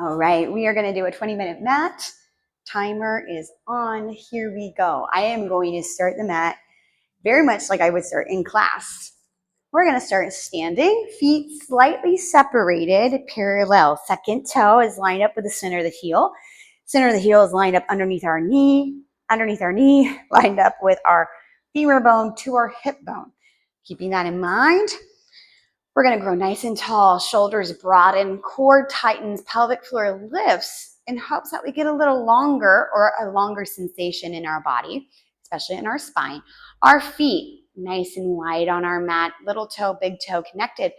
All right, we are going to do a 20-minute mat. Timer is on. Here we go. I am going to start the mat very much like I would start in class. We're going to start standing, feet slightly separated, parallel. Second toe is lined up with the center of the heel. Center of the heel is lined up underneath our knee, lined up with our femur bone to our hip bone. Keeping that in mind, we're going to grow nice and tall, shoulders broaden, core tightens, pelvic floor lifts in hopes that we get a little longer or a longer sensation in our body, especially in our spine. Our feet nice and wide on our mat, little toe, big toe connected.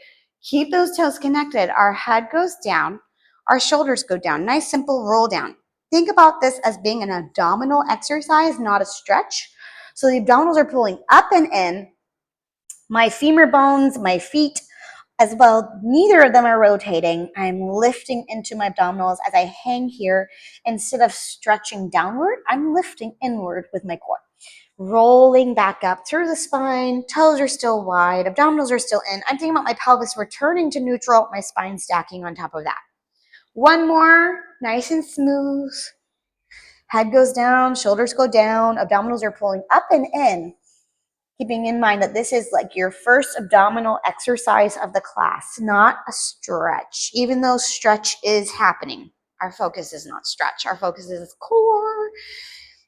Keep those toes connected. Our head goes down, our shoulders go down. Nice, simple roll down. Think about this as being an abdominal exercise, not a stretch. So the abdominals are pulling up and in. My femur bones, my feet, as well, neither of them are rotating. I'm lifting into my abdominals as I hang here. Instead of stretching downward, I'm lifting inward with my core. Rolling back up through the spine, toes are still wide, abdominals are still in. I'm thinking about my pelvis returning to neutral, my spine stacking on top of that. One more, nice and smooth. Head goes down, shoulders go down, abdominals are pulling up and in. Keeping in mind that this is like your first abdominal exercise of the class, not a stretch. Even though stretch is happening, our focus is not stretch. Our focus is core.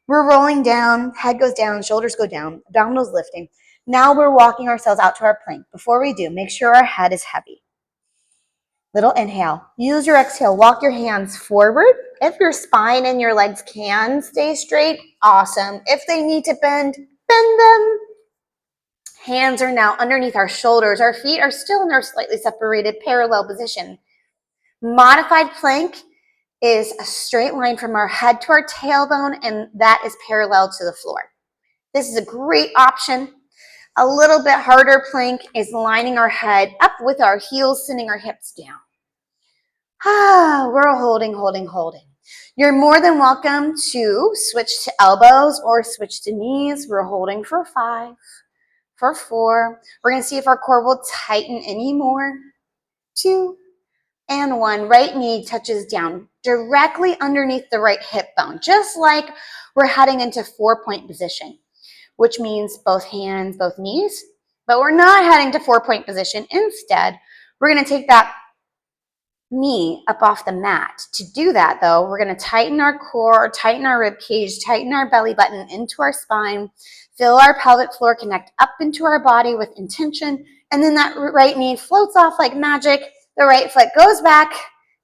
We're rolling down, head goes down, shoulders go down, abdominals lifting. Now we're walking ourselves out to our plank. Before we do, make sure our head is heavy. Little inhale. Use your exhale. Walk your hands forward. If your spine and your legs can stay straight, awesome. If they need to bend, bend them. Hands are now underneath our shoulders. Our feet are still in our slightly separated parallel position. Modified plank is a straight line from our head to our tailbone, and that is parallel to the floor. This is a great option. A little bit harder plank is lining our head up with our heels, sending our hips down. We're holding. You're more than welcome to switch to elbows or switch to knees. We're holding for 5. For 4, we're going to see if our core will tighten any more. 2 and 1. Right knee touches down directly underneath the right hip bone, just like we're heading into 4-point position, which means both hands, both knees, but we're not heading to 4-point position. Instead, we're going to take that knee up off the mat. To do that, though, we're going to tighten our core, tighten our rib cage, tighten our belly button into our spine, feel our pelvic floor connect up into our body with intention, and then that right knee floats off like magic. The right foot goes back,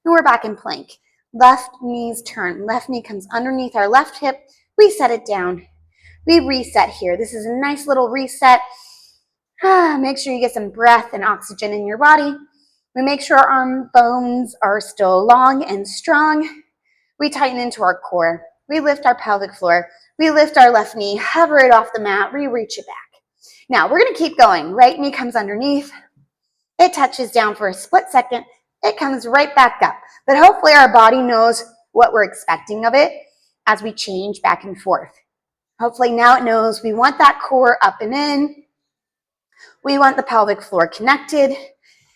and we're back in plank. Left knees turn. Left knee comes underneath our left hip. We set it down. We reset here. This is a nice little reset. Make sure you get some breath and oxygen in your body. We make sure our arm bones are still long and strong. We tighten into our core. We lift our pelvic floor. We lift our left knee, hover it off the mat, reach it back. Now, we're going to keep going. Right knee comes underneath. It touches down for a split second. It comes right back up. But hopefully our body knows what we're expecting of it as we change back and forth. Hopefully now it knows we want that core up and in. We want the pelvic floor connected.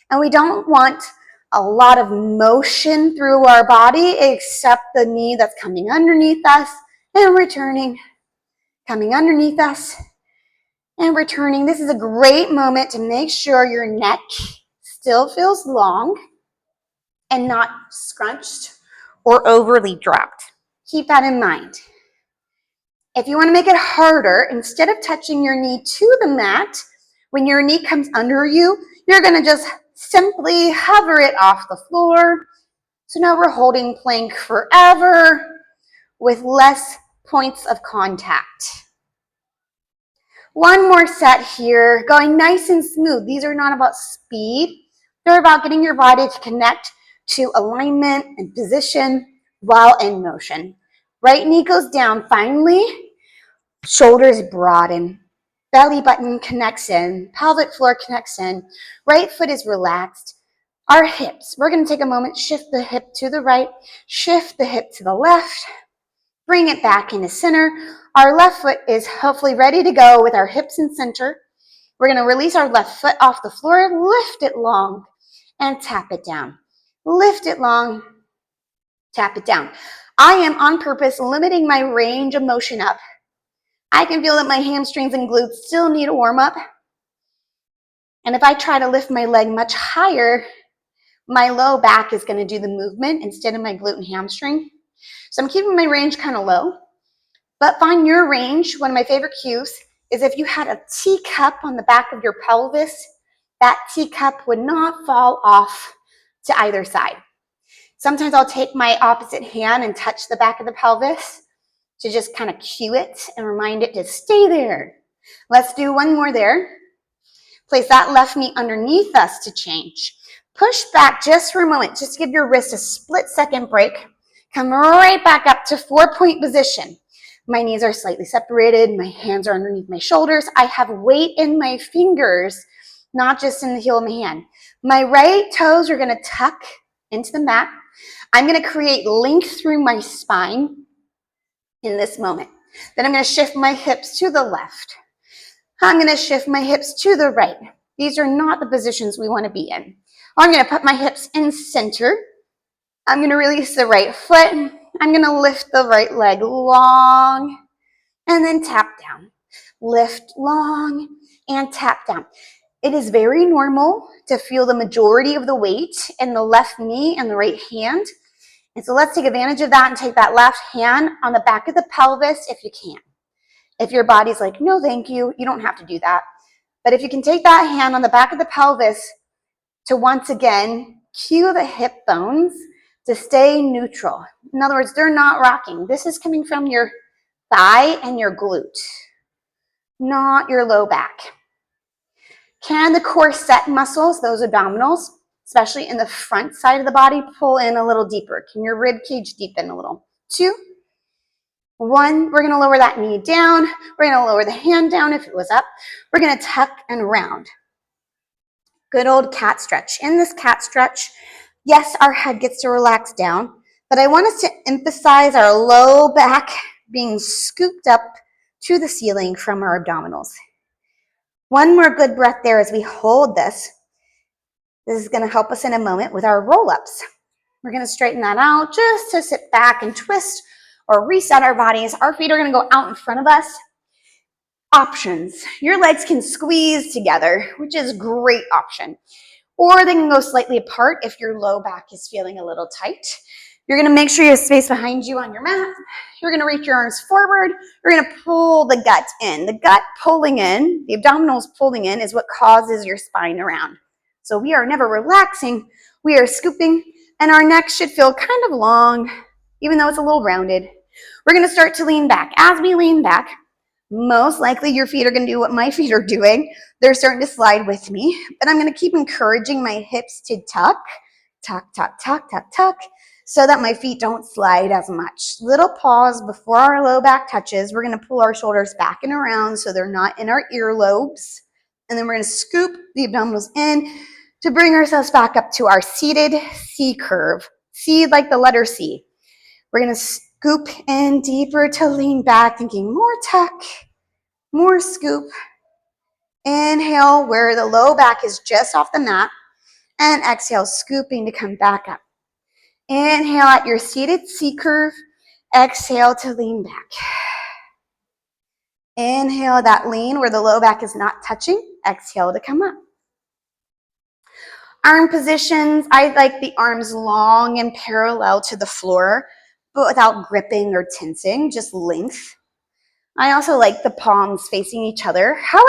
And we don't want a lot of motion through our body except the knee that's coming underneath us and returning, coming underneath us and returning. This is a great moment to make sure your neck still feels long and not scrunched or overly dropped. Keep that in mind. If you want to make it harder, instead of touching your knee to the mat, when your knee comes under you, you're going to just simply hover it off the floor. So now we're holding plank forever with less points of contact. One more set here, going nice and smooth. These are not about speed. They're about getting your body to connect to alignment and position while in motion. Right knee goes down finally. Shoulders broaden. Belly button connects in, pelvic floor connects in, right foot is relaxed. Our hips, we're going to take a moment, shift the hip to the right, shift the hip to the left, bring it back into center. Our left foot is hopefully ready to go with our hips in center. We're going to release our left foot off the floor, lift it long, and tap it down. Lift it long, Tap it down. I am on purpose limiting my range of motion up. I can feel that my hamstrings and glutes still need a warm up. And if I try to lift my leg much higher, my low back is going to do the movement instead of my glute and hamstring. So I'm keeping my range kind of low. But find your range. One of my favorite cues is if you had a teacup on the back of your pelvis, that teacup would not fall off to either side. Sometimes I'll take my opposite hand and touch the back of the pelvis to just kind of cue it and remind it to stay there. Let's do one more there. Place that left knee underneath us to change. Push back just for a moment. Just give your wrist a split-second break. Come right back up to 4-point position. My knees are slightly separated. My hands are underneath my shoulders. I have weight in my fingers, not just in the heel of my hand. My right toes are going to tuck into the mat. I'm going to create length through my spine in this moment. Then I'm going to shift my hips to the left. I'm going to shift my hips to the right. These are not the positions we want to be in. I'm going to put my hips in center. I'm going to release the right foot. I'm going to lift the right leg long and then tap down. Lift long and tap down. It is very normal to feel the majority of the weight in the left knee and the right hand. And so let's take advantage of that and take that left hand on the back of the pelvis if you can. If your body's like, no, thank you, you don't have to do that. But if you can take that hand on the back of the pelvis to once again cue the hip bones to stay neutral. In other words, they're not rocking. This is coming from your thigh and your glute, not your low back. Can the core set muscles, those abdominals, especially in the front side of the body, pull in a little deeper? Can your rib cage deepen a little? 2, 1, we're going to lower that knee down. We're going to lower the hand down if it was up. We're going to tuck and round. Good old cat stretch. In this cat stretch, yes, our head gets to relax down, but I want us to emphasize our low back being scooped up to the ceiling from our abdominals. One more good breath there as we hold this. This is going to help us in a moment with our roll-ups. We're going to straighten that out just to sit back and twist or reset our bodies. Our feet are going to go out in front of us. Options. Your legs can squeeze together, which is a great option. Or they can go slightly apart if your low back is feeling a little tight. You're going to make sure you have space behind you on your mat. You're going to reach your arms forward. You're going to pull the gut in. The gut pulling in, the abdominals pulling in is what causes your spine around. So we are never relaxing. We are scooping, and our neck should feel kind of long, even though it's a little rounded. We're going to start to lean back. As we lean back, most likely your feet are going to do what my feet are doing. They're starting to slide with me, but I'm going to keep encouraging my hips to tuck, tuck, tuck, tuck, tuck, tuck, so that my feet don't slide as much. Little pause before our low back touches. We're going to pull our shoulders back and around so they're not in our earlobes. And then we're going to scoop the abdominals in to bring ourselves back up to our seated C curve. C like the letter C. We're going to scoop in deeper to lean back, thinking more tuck, more scoop. Inhale where the low back is just off the mat, and exhale, scooping to come back up. Inhale at your seated C curve. Exhale to lean back. Inhale that lean where the low back is not touching. Exhale to come up. Arm positions. I like the arms long and parallel to the floor, but without gripping or tensing, just length. I also like the palms facing each other. However,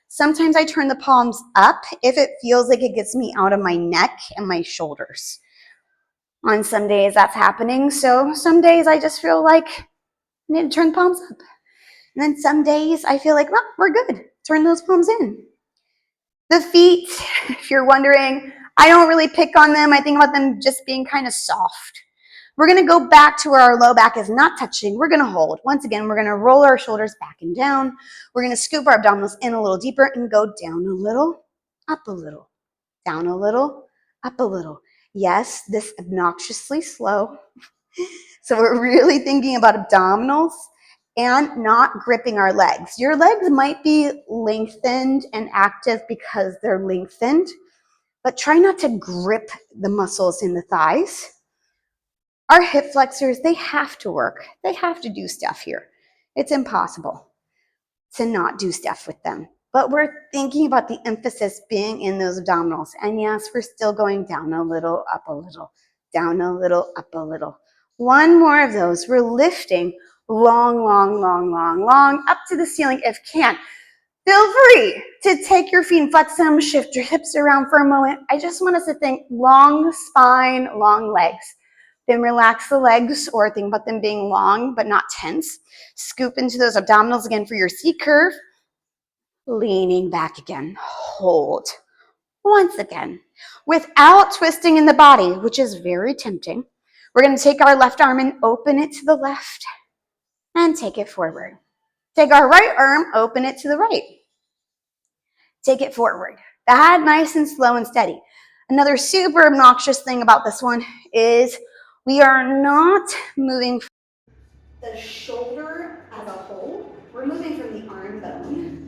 sometimes I turn the palms up if it feels like it gets me out of my neck and my shoulders. On some days that's happening, so some days I just feel like I need to turn the palms up. And then some days I feel like, well, we're good. Turn those palms in. The feet, if you're wondering, I don't really pick on them. I think about them just being kind of soft. We're going to go back to where our low back is not touching. We're going to hold. Once again, we're going to roll our shoulders back and down. We're going to scoop our abdominals in a little deeper and go down a little, up a little, down a little, up a little. Yes, this obnoxiously slow. So we're really thinking about abdominals and not gripping our legs. Your legs might be lengthened and active because they're lengthened, but try not to grip the muscles in the thighs. Our hip flexors, they have to work. They have to do stuff here. It's impossible to not do stuff with them. But we're thinking about the emphasis being in those abdominals. And yes, we're still going down a little, up a little, down a little, up a little. One more of those. We're lifting long, long, long, long, long, up to the ceiling if can. Feel free to take your feet and flex them, shift your hips around for a moment. I just want us to think long spine, long legs. Then relax the legs or think about them being long but not tense. Scoop into those abdominals again for your C curve. Leaning back again. Hold. Once again. Without twisting in the body, which is very tempting. We're going to take our left arm and open it to the left and take it forward. Take our right arm, open it to the right. Take it forward. That nice and slow and steady. Another super obnoxious thing about this one is we are not moving the shoulder as a whole. We're moving from the arm bone.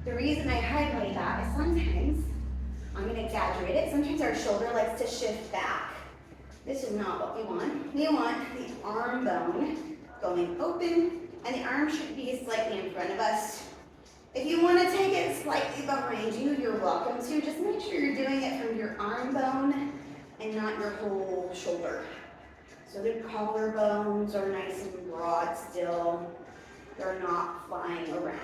The reason I highlight that is sometimes, I'm going to exaggerate it, sometimes our shoulder likes to shift back. This is not what we want. We want the arm bone going open, and the arm should be slightly in front of us. If you want to take it slightly behind you, you're welcome to. Just make sure you're doing it from your arm bone and not your whole shoulder. So the collarbones are nice and broad still. They're not flying around.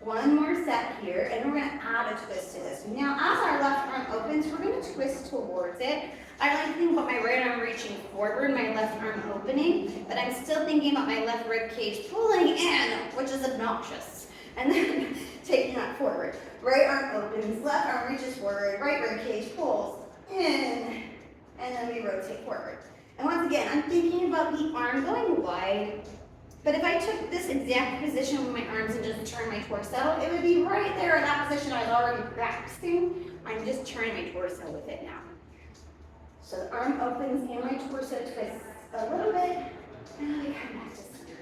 One more set here, and we're going to add a twist to this. Now, as our left arm opens, we're going to twist towards it. I like to think about my right arm reaching forward, my left arm opening, but I'm still thinking about my left rib cage pulling in, which is obnoxious, and then taking that forward. Right arm opens, left arm reaches forward, right rib cage pulls in, and then we rotate forward. And once again, I'm thinking about the arm going wide, but if I took this exact position with my arms and just turned my torso, it would be right there in that position I was already practicing. I'm just turning my torso with it now. So the arm opens and my torso twists a little bit, and I come back to center.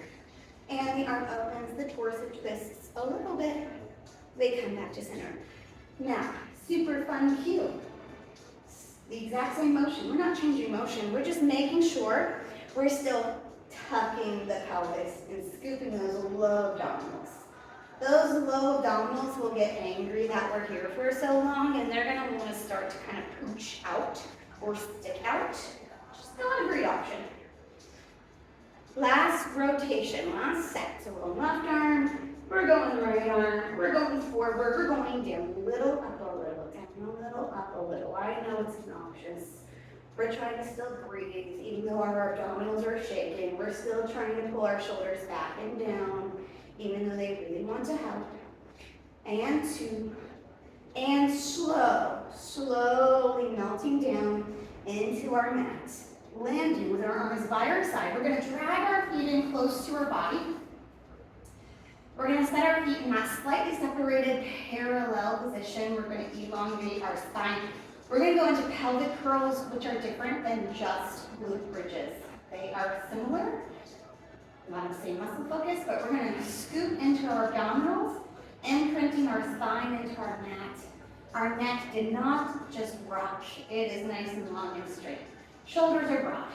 And the arm opens, the torso twists a little bit, they come back to center. Now, super fun cue. The exact same motion. We're not changing motion. We're just making sure we're still tucking the pelvis and scooping those low abdominals. Those low abdominals will get angry that we're here for so long, and they're going to want to start to kind of pooch out or stick out. Just not a great option. Last rotation, last set. So we're going left arm, we're going right arm, we're going forward, we're going down a little, up a little, down a little, up a little. I know it's obnoxious. We're trying to still breathe, even though our abdominals are shaking. We're still trying to pull our shoulders back and down, even though they really want to help. And two, and slowly melting down into our mat. Landing with our arms by our side. We're going to drag our feet in close to our body. We're going to set our feet in that slightly separated parallel position. We're going to elongate our spine. We're going to go into pelvic curls, which are different than just glute bridges. They are similar, not the same muscle focus, but we're going to scoop into our abdominals, imprinting our spine into our mat. Our neck did not just rock. It is nice and long and straight. Shoulders are broad.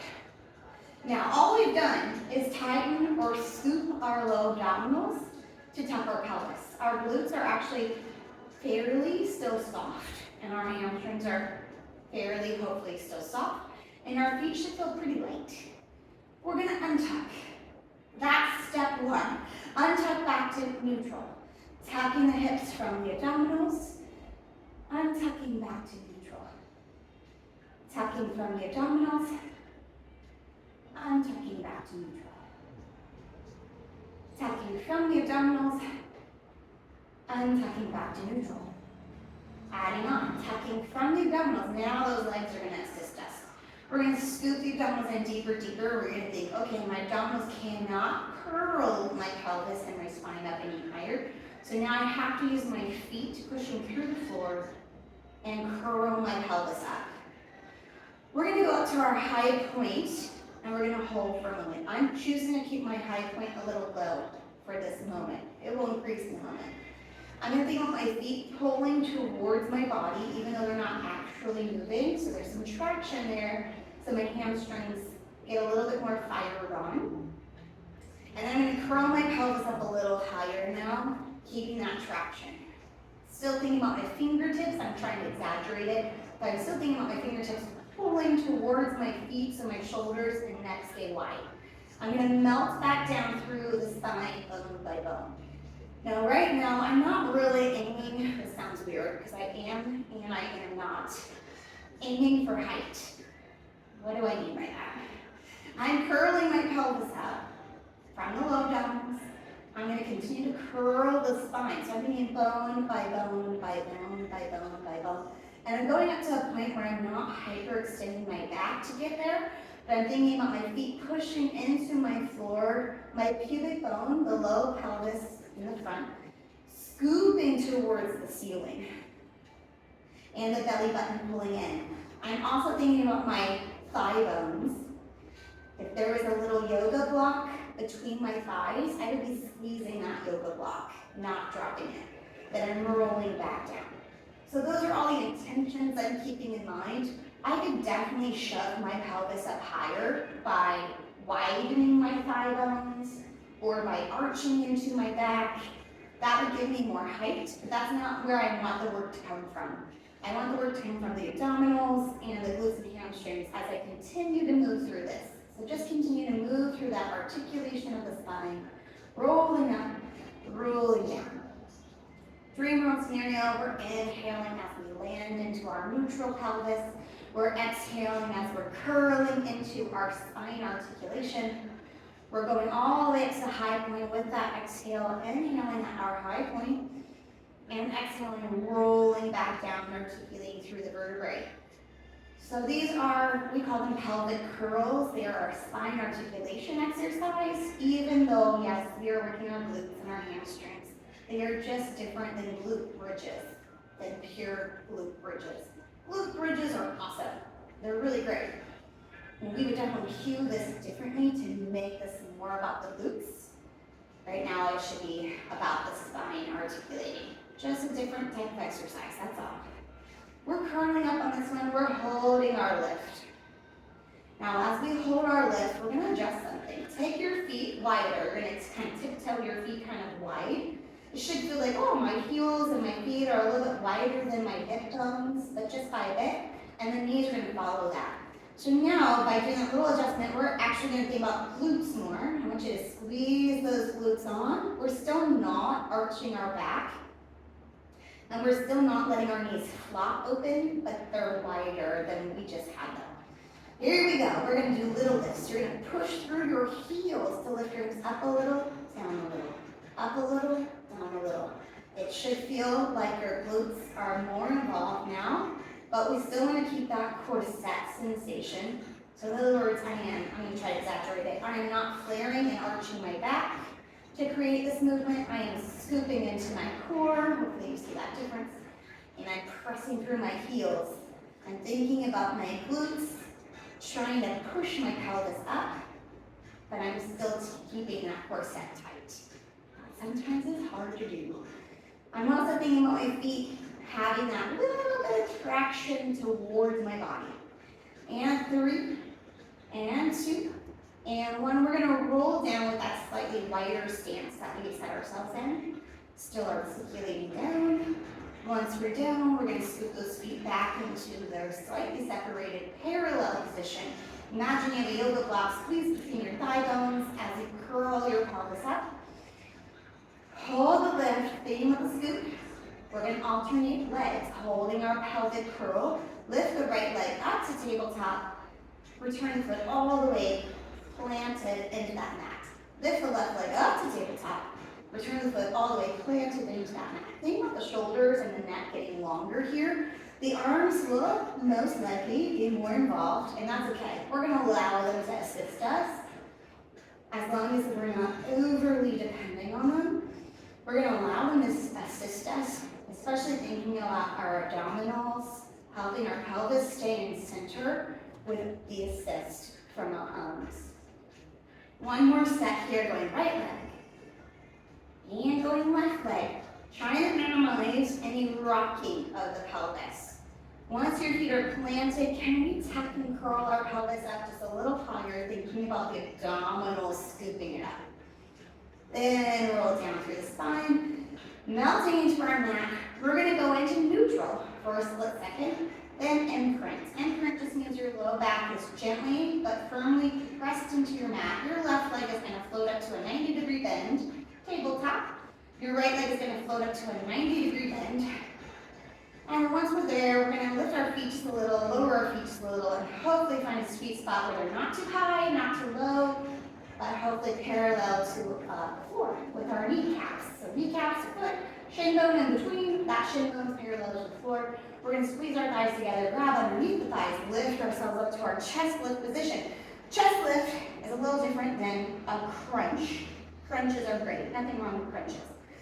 Now, all we've done is tighten or scoop our low abdominals to tuck our pelvis. Our glutes are actually fairly still soft, and our hamstrings are fairly, hopefully, still soft, and our feet should feel pretty light. We're going to untuck. That's step one. Untuck back to neutral. Tucking the hips from the abdominals, untucking back to neutral. Tucking from the abdominals, untucking back to neutral. Tucking from the abdominals, untucking back to neutral. Adding on, tucking from the abdominals. Now those legs are going to assist us. We're going to scoop the abdominals in deeper, deeper. We're going to think, okay, my abdominals cannot curl my pelvis and my spine up any higher. So now I have to use my feet pushing through the floor and curl my pelvis up. We're going to go up to our high point, and we're going to hold for a moment. I'm choosing to keep my high point a little low for this moment. It will increase in a moment. I'm going to think of my feet pulling towards my body, even though they're not actually moving. So there's some traction there, so my hamstrings get a little bit more fired on. And I'm going to curl my pelvis up a little higher now, keeping that traction. Still thinking about my fingertips. I'm trying to exaggerate it, but I'm still thinking about my fingertips pulling towards my feet so my shoulders and neck stay wide. I'm going to melt back down through the spine bone by bone. Now, right now, I'm not really aiming, this sounds weird, because I am and I am not aiming for height. What do I mean by that? I'm curling my pelvis up from the low abdominals. I'm going to continue to curl the spine. So I'm being bone by bone by bone by bone by bone. And I'm going up to a point where I'm not hyperextending my back to get there, but I'm thinking about my feet pushing into my floor, my pubic bone, the low pelvis in the front, scooping towards the ceiling, and the belly button pulling in. I'm also thinking about my thigh bones. If there was a little yoga block between my thighs, I would be squeezing that yoga block, not dropping it. Then I'm rolling back down. So those are all the intentions I'm keeping in mind. I could definitely shove my pelvis up higher by widening my thigh bones or by arching into my back. That would give me more height, but that's not where I want the work to come from. I want the work to come from the abdominals and the glutes and hamstrings as I continue to move through this. So just continue to move through that articulation of the spine, rolling up, rolling down. Dream world scenario, we're inhaling as we land into our neutral pelvis. We're exhaling as we're curling into our spine articulation. We're going all the way up to the high point with that exhale, inhaling at our high point, and exhaling, rolling back down and articulating through the vertebrae. So these are, we call them pelvic curls. They are our spine articulation exercise, even though, yes, we are working our glutes and our hamstrings. They are just different than glute bridges, than pure glute bridges. Glute bridges are awesome. They're really great. And we would definitely cue this differently to make this more about the glutes. Right now it should be about the spine articulating. Just a different type of exercise, that's all. We're curling up on this one, we're holding our lift. Now as we hold our lift, we're gonna adjust something. Take your feet wider, you're gonna kind of tiptoe your feet kind of wide. It should feel like, oh, my heels and my feet are a little bit wider than my hip bones, but just by a bit, and the knees are gonna follow that. So now, by doing a little adjustment, we're actually gonna think about glutes more. I want you to squeeze those glutes on. We're still not arching our back. And we're still not letting our knees flop open, but they're wider than we just had them. Here we go. We're going to do little lifts. You're going to push through your heels to lift your hips up a little, down a little, up a little, down a little. It should feel like your glutes are more involved now, but we still want to keep that corset sensation. So in other words, I'm going to try to exaggerate it. I am not flaring and arching my back. To create this movement, I am scooping into my core. Hopefully you see that difference. And I'm pressing through my heels. I'm thinking about my glutes, trying to push my pelvis up, but I'm still keeping that corset tight. Sometimes it's hard to do. I'm also thinking about my feet having that little bit of traction towards my body. And 3, and 2, and 1. We're going to roll down with that slightly wider stance that we set ourselves in. Still articulating down. Once we're down, we're going to scoop those feet back into their slightly separated parallel position. Imagine you have a yoga block squeeze between your thigh bones as you curl your pelvis up. Hold the lift, being with the scoop. We're going to alternate legs, holding our pelvic curl. Lift the right leg up to tabletop. Return the foot all the way planted into that mat. Lift the left leg up to tabletop. Return the foot all the way planted into that mat. Think about the shoulders and the neck getting longer here. The arms will most likely be more involved, and that's okay. We're going to allow them to assist us as long as we're not overly depending on them. We're going to allow them to assist us, especially thinking about our abdominals, helping our pelvis stay in center with the assist from our arms. One more set here, going right leg. And going left leg. Trying to minimize any rocking of the pelvis. Once your feet are planted, can we tuck and curl our pelvis up just a little higher, thinking about the abdominals, scooping it up. Then roll it down through the spine, melting into our mat. We're gonna go into neutral for a split second, then imprint. Imprint just means your low back is gently but firmly pressed into your mat. Your left leg is gonna float up to a 90-degree bend, tabletop. Your right leg is gonna float up to a 90-degree bend. And once we're there, we're going to lift our feet just a little, lower our feet just a little, and hopefully find a sweet spot where they're not too high, not too low, but hopefully parallel to the floor with our kneecaps. So kneecaps, foot, shin bone in between, that shin bone is parallel to the floor. We're going to squeeze our thighs together, grab underneath the thighs, lift ourselves up to our chest lift position. Chest lift is a little different than a crunch. Crunches are great, nothing wrong with crunches.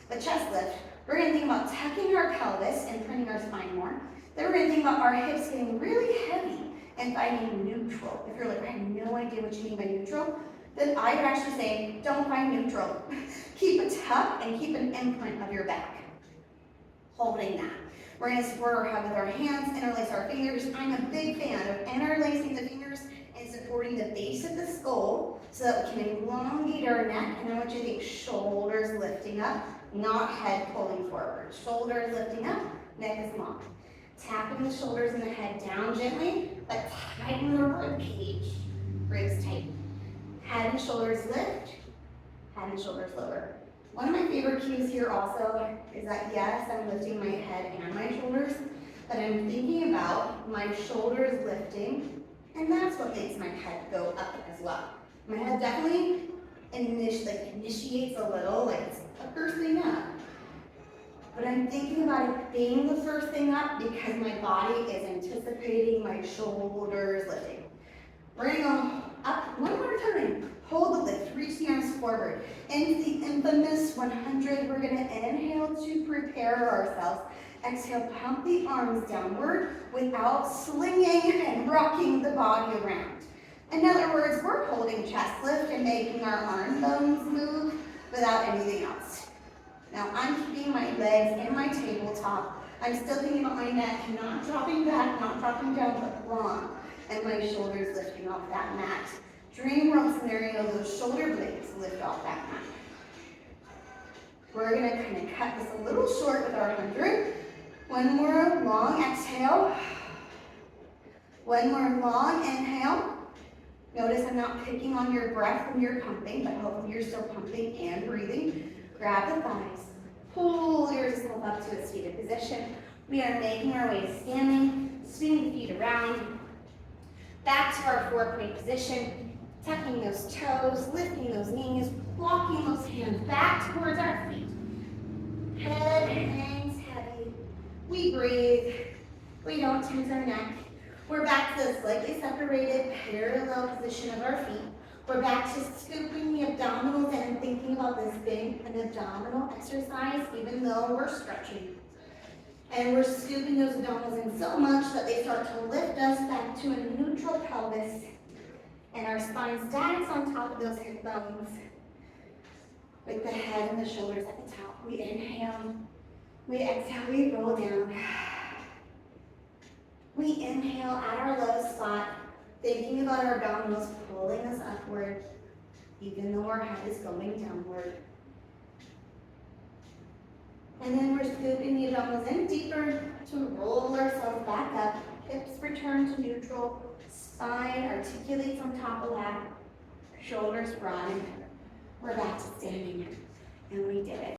But chest lift, we're going to think about tucking our pelvis and printing our spine more. Then we're going to think about our hips getting really heavy and finding neutral. If you're like, I have no idea what you mean by neutral, then I would actually say, don't find neutral. Keep a tuck and keep an imprint of your back. Holding that. We're going to support our head with our hands, interlace our fingers. I'm a big fan of interlacing the fingers and supporting the base of the skull so that we can elongate our neck. And I want you to think shoulders lifting up, not head pulling forward. Shoulders lifting up, neck is long. Tapping the shoulders and the head down gently, but tighten the rib cage. Ribs tight. Head and shoulders lift, head and shoulders lower. One of my favorite cues here also is that yes, I'm lifting my head and my shoulders, but I'm thinking about my shoulders lifting, and that's what makes my head go up as well. My head definitely initiates a little, like it's the first thing up. But I'm thinking about it being the first thing up because my body is anticipating my shoulders lifting. We're gonna go up one more time. Hold the lift, reach the arms forward. Into the infamous 100, we're gonna inhale to prepare ourselves. Exhale, pump the arms downward without slinging and rocking the body around. In other words, we're holding chest lift and making our arm bones move without anything else. Now I'm keeping my legs in my tabletop. I'm still thinking about my neck, not dropping back, not dropping down, but long. And my shoulders lifting off that mat. Dream world scenario, those shoulder blades lift off that mat. We're gonna kind of cut this a little short with our 100. One more long exhale. One more long inhale. Notice I'm not picking on your breath when you're pumping, but hopefully you're still pumping and breathing. Grab the thighs. Pull yourself up to a seated position. We are making our way standing, swing the feet around. Back to our 4-point position. Tucking those toes, lifting those knees, walking those hands back towards our feet. Head hangs heavy. We breathe. We don't tense our neck. We're back to the slightly separated parallel position of our feet. We're back to scooping the abdominals and thinking about this being an abdominal exercise, even though we're stretching. And we're scooping those abdominals in so much that they start to lift us back to a neutral pelvis. And our spine stacks on top of those hip bones with the head and the shoulders at the top. We inhale, we exhale, we roll down. We inhale at our low spot, thinking about our abdominals pulling us upward, even though our head is going downward. And then we're scooping the abdominals in deeper to roll ourselves back up. Hips return to neutral. Spine articulates on top of that. Shoulders broaden. We're back to standing, and we did it.